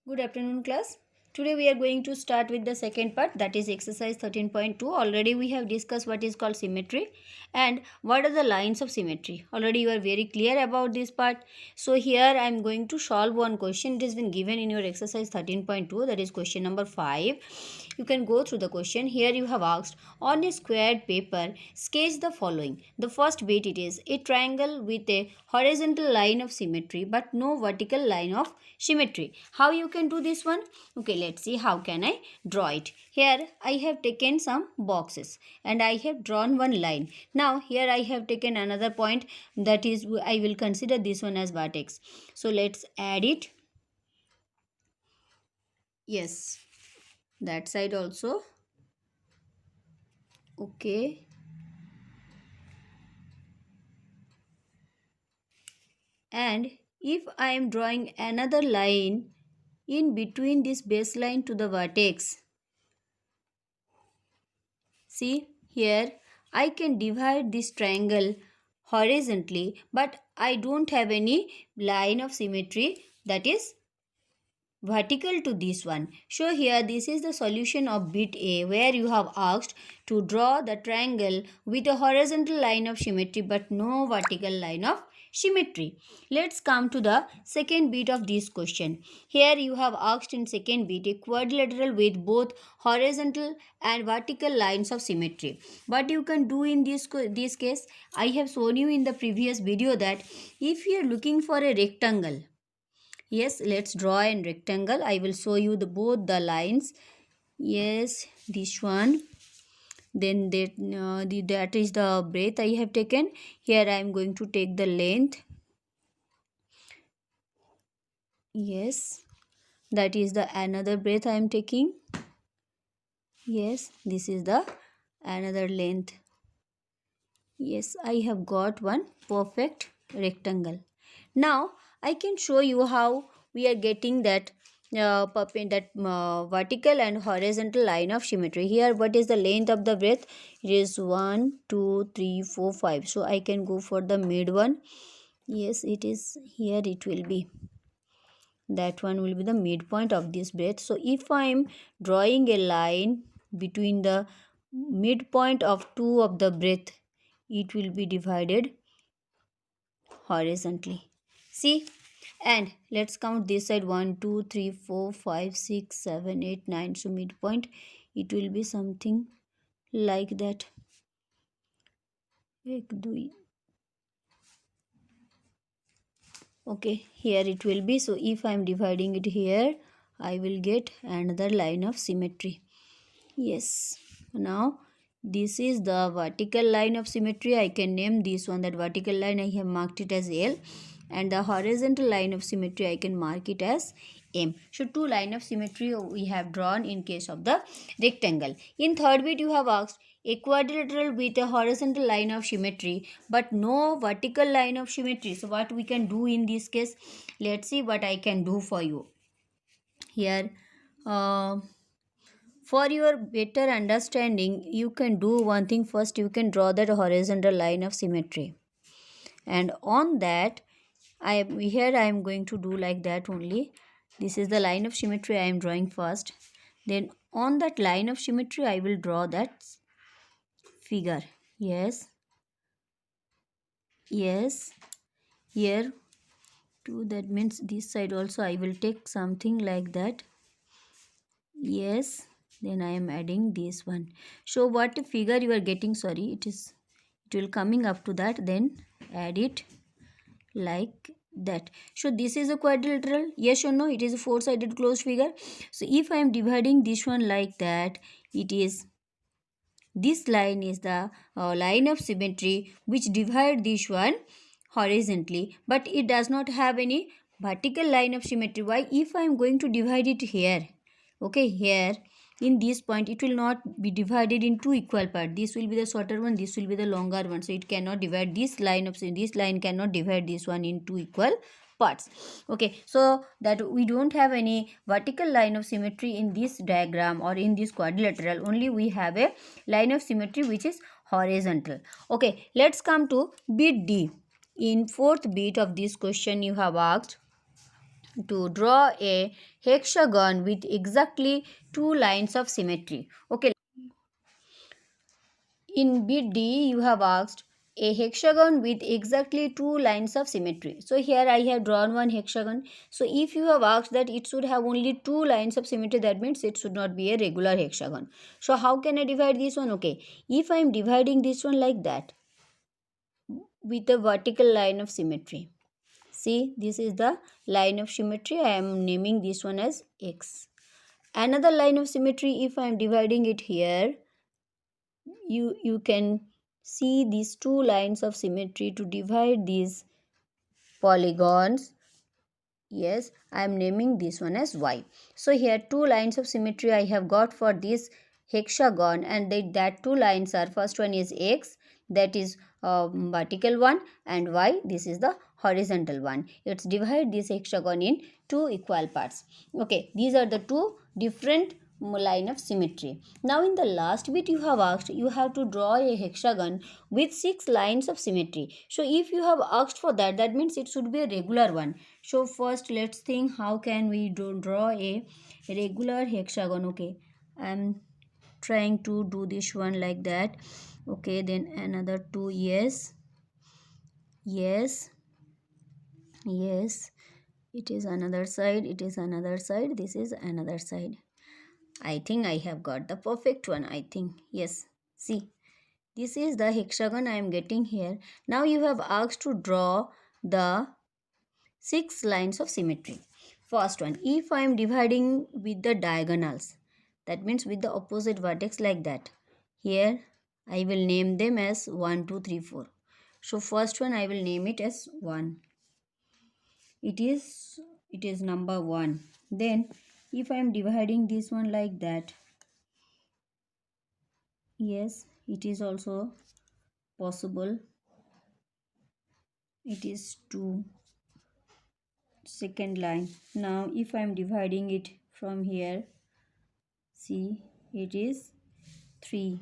Good afternoon, class. Today we are going to start with the second part, that is exercise 13.2. Already we have discussed what is called symmetry and what are the lines of symmetry. Already you are very clear about this part. So here I am going to solve one question. It has been given in your exercise 13.2, that is question number 5. You can go through the question. Here you have asked, on a squared paper, sketch the following. The first bit, it is a triangle with a horizontal line of symmetry but no vertical line of symmetry. How you can do this one? Okay, let's see how can I draw it. Here I have taken some boxes and I have drawn one line. Now here I have taken another point, that is I will consider this one as vertex. So let's add it. Yes, that side also. Okay. And if I am drawing another line in between this baseline to the vertex, see here I can divide this triangle horizontally, but I don't have any line of symmetry that is vertical to this one. So here this is the solution of bit A, where you have asked to draw the triangle with a horizontal line of symmetry but no vertical line of symmetry. Let's come to the second bit of this question. Here you have asked in second bit a quadrilateral with both horizontal and vertical lines of symmetry. What you can do in this case, I have shown you in the previous video that if you are looking for a rectangle, yes, let's draw a rectangle. I will show you both the lines. Yes, this one. Then that is the breadth I have taken. Here I am going to take the length. Yes, that is the another breadth I am taking. Yes, this is the another length. Yes, I have got one perfect rectangle. Now I can show you how we are getting that vertical and horizontal line of symmetry. Here what is the length of the breadth? It is 1 2 3 4 5. So I can go for the mid one. Yes, it is here, it will be, that one will be the midpoint of this breadth. So if I am drawing a line between the midpoint of two of the breadth, it will be divided horizontally. See, and let's count this side 1 2 3 4 5 6 7 8 9. So midpoint, it will be something like that. Okay, here it will be. So if I am dividing it here, I will get another line of symmetry. Yes, now this is the vertical line of symmetry. I can name this one, that vertical line I have marked it as L, and the horizontal line of symmetry I can mark it as M. So two line of symmetry we have drawn in case of the rectangle. In third bit you have asked a quadrilateral with a horizontal line of symmetry but no vertical line of symmetry. So what we can do in this case? Let's see what I can do for you. Here for your better understanding, you can do one thing. First, you can draw that horizontal line of symmetry. And on that, I am going to do like that only. This is the line of symmetry I am drawing first. Then on that line of symmetry, I will draw that figure. Yes. Yes. Here too, that means this side also I will take something like that. Yes, then I am adding this one. So what figure you are getting, sorry, it will coming up to that, then add it like that. So this is a quadrilateral, yes or no? It is a four-sided closed figure. So if I am dividing this one like that, it is, this line is the line of symmetry which divide this one horizontally, but it does not have any vertical line of symmetry. Why? If I am going to divide it here, okay, here in this point, it will not be divided in two equal parts. This will be the shorter one, this will be the longer one. So it cannot divide this line of, this line cannot divide this one in two equal parts. Okay, so that we don't have any vertical line of symmetry in this diagram or in this quadrilateral. Only we have a line of symmetry which is horizontal. Okay, let's come to bit D. In fourth bit of this question you have asked, to draw a hexagon with exactly two lines of symmetry. Okay, in bit D, you have asked a hexagon with exactly two lines of symmetry. So here I have drawn one hexagon. So if you have asked that it should have only two lines of symmetry, that means it should not be a regular hexagon. So how can I divide this one? Okay, if I am dividing this one like that with a vertical line of symmetry. See, this is the line of symmetry. I am naming this one as X. Another line of symmetry, if I am dividing it here, you can see these two lines of symmetry to divide these polygons. Yes, I am naming this one as Y. So here two lines of symmetry I have got for this hexagon, and that two lines are, first one is X, that is vertical one, and Y, this is the horizontal one. Let's divide this hexagon in two equal parts. Okay, these are the two different line of symmetry. Now in the last bit you have asked, you have to draw a hexagon with six lines of symmetry. So if you have asked for that, that means it should be a regular one. So first let's think how can we draw a regular hexagon. Okay, I'm trying to do this one like that. Okay, then another two. Yes, yes, yes, it is another side, it is another side, this is another side. I think I have got the perfect one. I think yes. See, this is the hexagon I am getting here. Now you have asked to draw the six lines of symmetry. First one, if I am dividing with the diagonals, that means with the opposite vertex like that. Here I will name them as 1, 2, 3, 4. So first one I will name it as 1. It is number 1. Then if I am dividing this one like that, yes, it is also possible. It is 2. Second line. Now if I am dividing it from here, see, it is 3.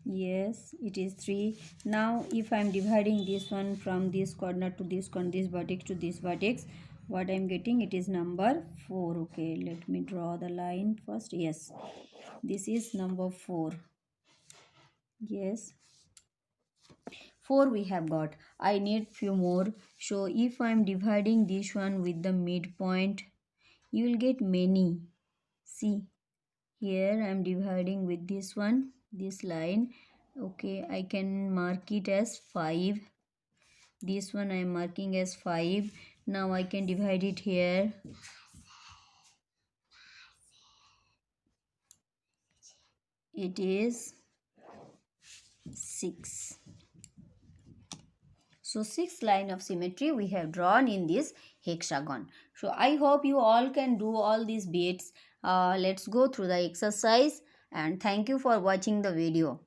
Yes, it is 3. Now if I am dividing this one from this corner to this corner, this vertex to this vertex, what I am getting, it is number 4. Okay, let me draw the line first. Yes, this is number 4. Yes, 4 we have got. I need few more. So if I am dividing this one with the midpoint, you will get many. See, here I am dividing with this one, this line. Okay, I can mark it as 5. This one I am marking as 5. Now I can divide it here. It is 6. So 6 line of symmetry we have drawn in this hexagon. So I hope you all can do all these bits. Let's go through the exercise, and thank you for watching the video.